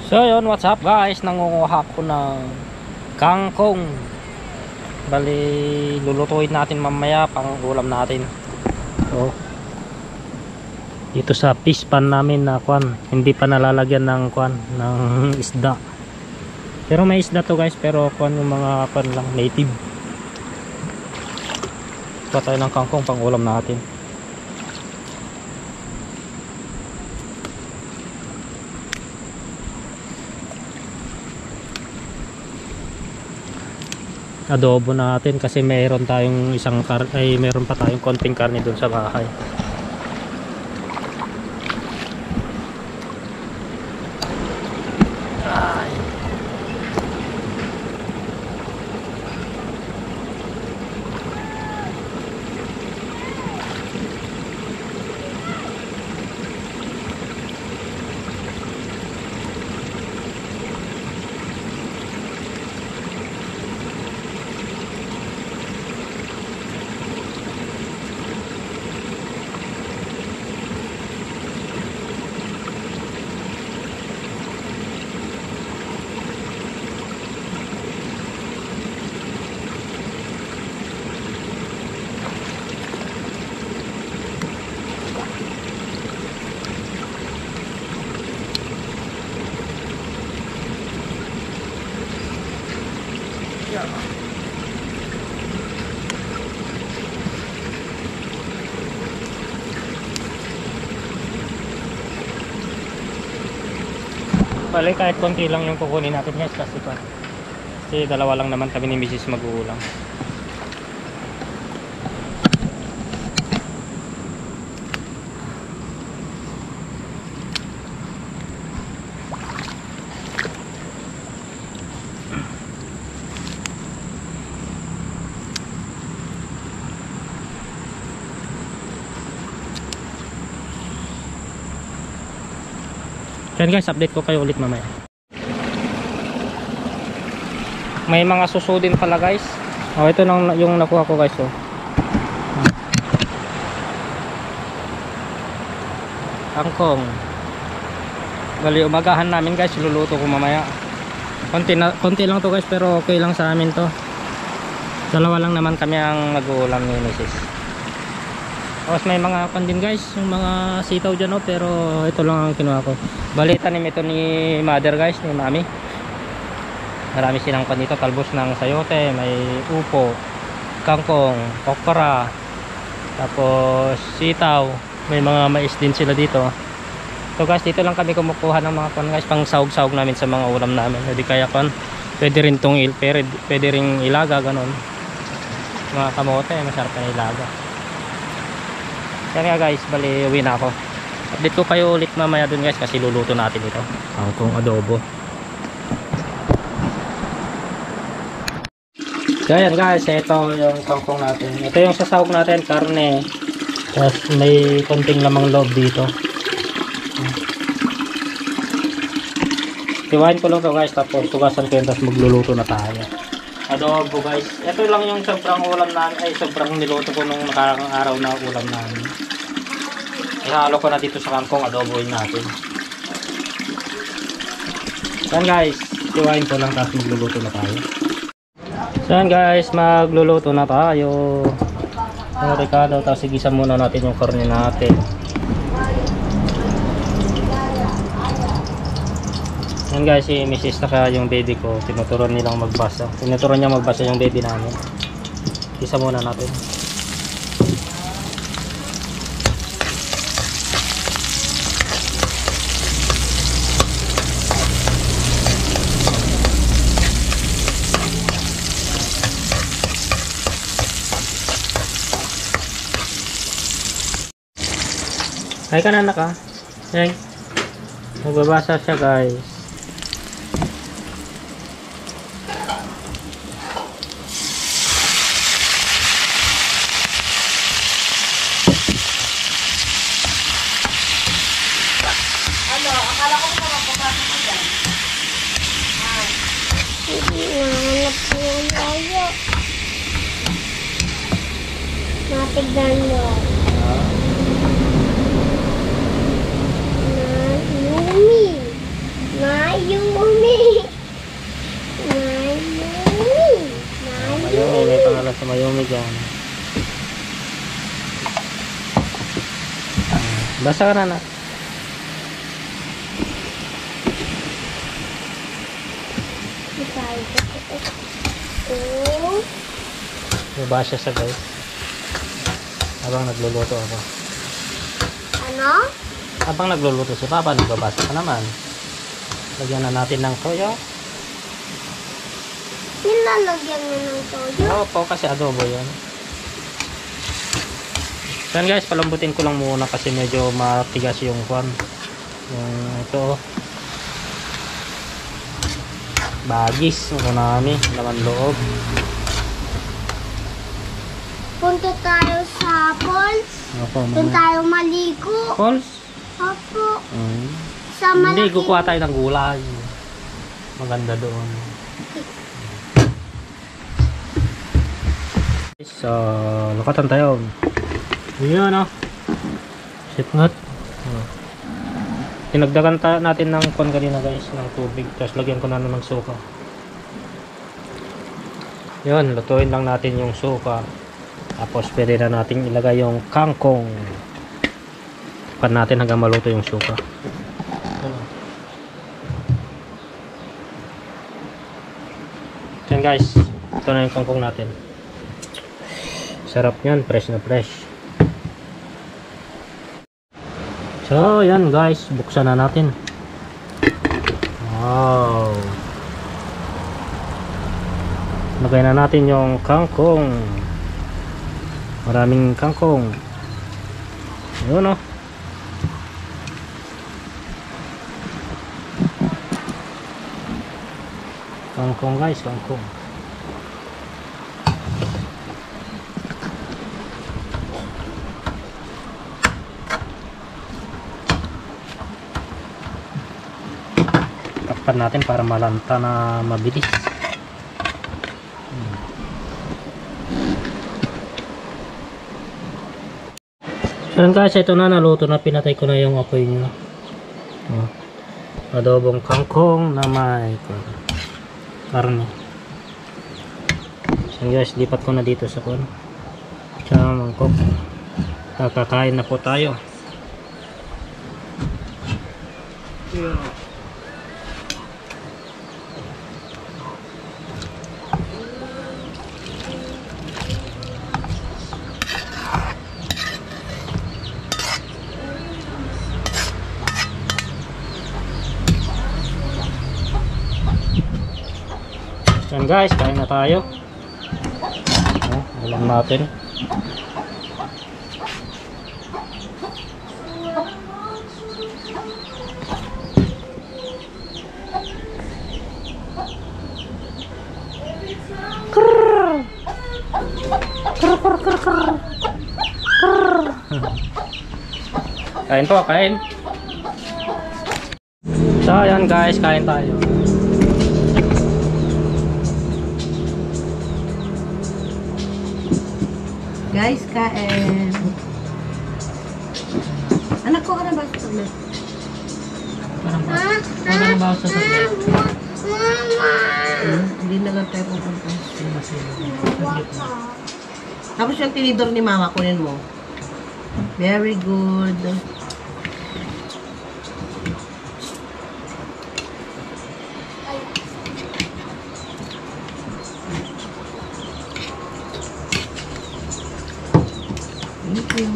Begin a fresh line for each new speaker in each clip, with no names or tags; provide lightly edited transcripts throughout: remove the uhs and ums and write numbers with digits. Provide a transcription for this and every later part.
So yun, what's up guys, nangunguha ko ng kangkong. Bali lulutuin natin mamaya pang ulam natin. So dito sa fish pan namin na kwan, hindi pa nalalagyan ng kwan ng isda. Pero may isda to guys, pero kwan yung mga kwan lang native. Kuha tayo ng kangkong pang ulam natin. Adobo natin kasi mayroon tayong mayroon pa tayong konting karne doon sa bahay. Ay. Bali kahit konti lang yung kukunin natin guys kasi dalawa lang naman kami ni Mrs. mag-uulam. Yan guys, update ko kayo ulit mamaya. May mga suso din pala guys. Oh, ito lang yung nakuha ko guys. Oh. Kangkong. Bali umagahan namin guys, luluto ko mamaya. Konti lang to guys, pero okay lang sa amin to. Dalawa lang naman kami ang mag-uulam ni Mrs. Tapos may mga din guys, yung mga sitaw dyan oh, pero ito lang ang kinuha ko. Bali tanim ito ni mother guys, ni mami. Marami silang pan dito, talbos ng sayote, may upo, kangkong, okra, tapos sitaw, may mga mais din sila dito. So guys, dito lang kami kumukuha ng mga pan guys, pang sahog-sahog namin sa mga ulam namin. Hindi kaya kan, pwede rin tong pwede ring ilaga ganon. Mga kamote, masarap na ilaga. Kaya nga guys, bali uwi na ako. Update ko kayo ulit mamaya dun guys kasi luluto natin ito. Kangkong adobo. Kaya yan guys, ito yung kangkong natin. Ito yung sasahog natin, karne. Tapos may konting lamang loob dito. Tiwain ko lang to guys, tapos tugasan ko yun, tapos magluluto na tayo. Adobo guys. Ito lang yung sobrang ulam namin, ay sobrang niluto ko nung nakarang araw na ulam namin. Ihalo ko na dito sa kangkong, adoboin natin. Yan guys, tiwain ko lang tapos magluluto na tayo. So yan guys, magluluto na tayo. Yung ricado, tapos igisan muna natin yung karne natin. Yan guys, si Mrs. Taka yung baby ko, tinuturuan nilang magbasa. Tinuturuan niya magbasa yung baby namin. Igisa muna natin. Ay ka na anak ah. Ay. Magbabasa siya guys.
Ano? Akala ko na magpapasok ko dyan.
Nahanap ko yung layo. Matignan mo. Mayumi.
Basa ka na na.
Oh.
Nabasa siya guys. Habang nagluluto ako.
Ano?
Habang nagluluto si Papa, nagbabasa ka naman. Lagyan na natin ng toyo.
Nilalagyan mo ng toyo?
Opo, kasi adobo yan. So yan guys, palambutin ko lang muna kasi medyo matigas yung kwan. Yung ito. Bagis. Ukunami. Laman loob.
Punta tayo sa falls.
Opo,
Doon tayo maligo.
Falls?
Opo. Sa
Hindi,
malaki.
kukuha tayo ng gulay. Maganda doon. So, lukatan tayo. Yun, oh. Sipngat. Tinagdagan natin ng kon kanina guys, ng tubig. Tapos lagyan ko na ng suka. Yun, lutuin lang natin yung suka. Tapos pwede na natin ilagay yung kangkong. Tukan natin hanggang maluto yung suka. Yan guys, ito na yung kangkong natin. Sarap yan, fresh na fresh. So yan guys, buksan na natin. Wow. Lagay na natin yung kangkong. Maraming kangkong. Yun oh. Kangkong guys, kangkong. Takpan natin para malanta na mabilis. So guys, ito na, naluto na, pinatay ko na yung apoy niya. Adobong kangkong na may karne. So guys, lipat ko na dito sa kun. Sa mangkok. Kakakain na po tayo. Yan guys, kain na tayo. Ulam natin. Kain po, kain. So yan guys, kain tayo.
Guys, kain. Anak ko, ano ba sa tablet?
Ano ba sa tablet?
Hindi na lang tayo pupunta. Tapos yung tinidor ni mama, kunin mo. Very good. Thank you.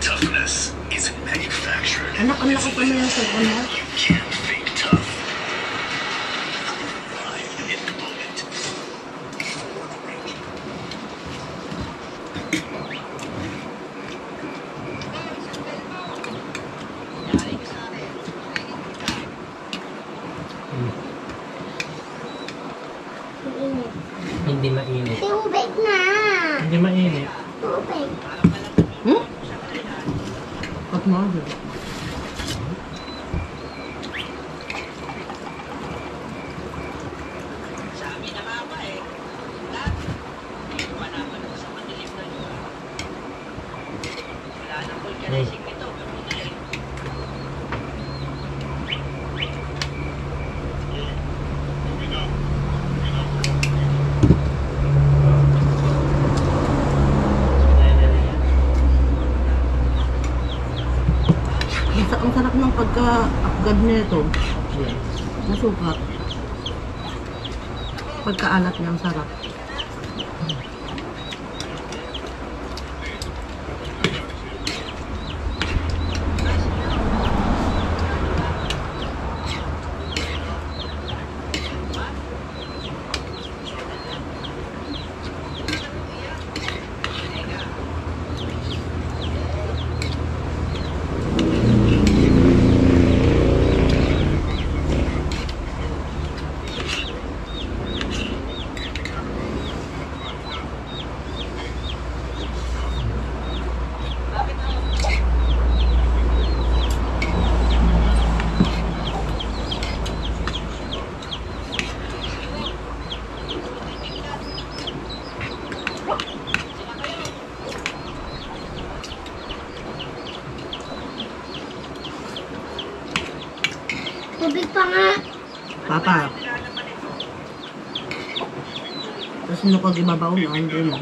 Toughness isn't manufactured.
Anak, ang lakas naman yung cellphone mo.
You can't fake tough. Live in the moment.
Hindi mainit.
Tubig na.
Hindi mainit.
Tubig.
Pag mo, good. pagka-upgrade nito, masuka. Pagkaalat niya ang sarap.
Tubig pa nga.
Papa. Tapos nung kag ibabaw na, hindi mo.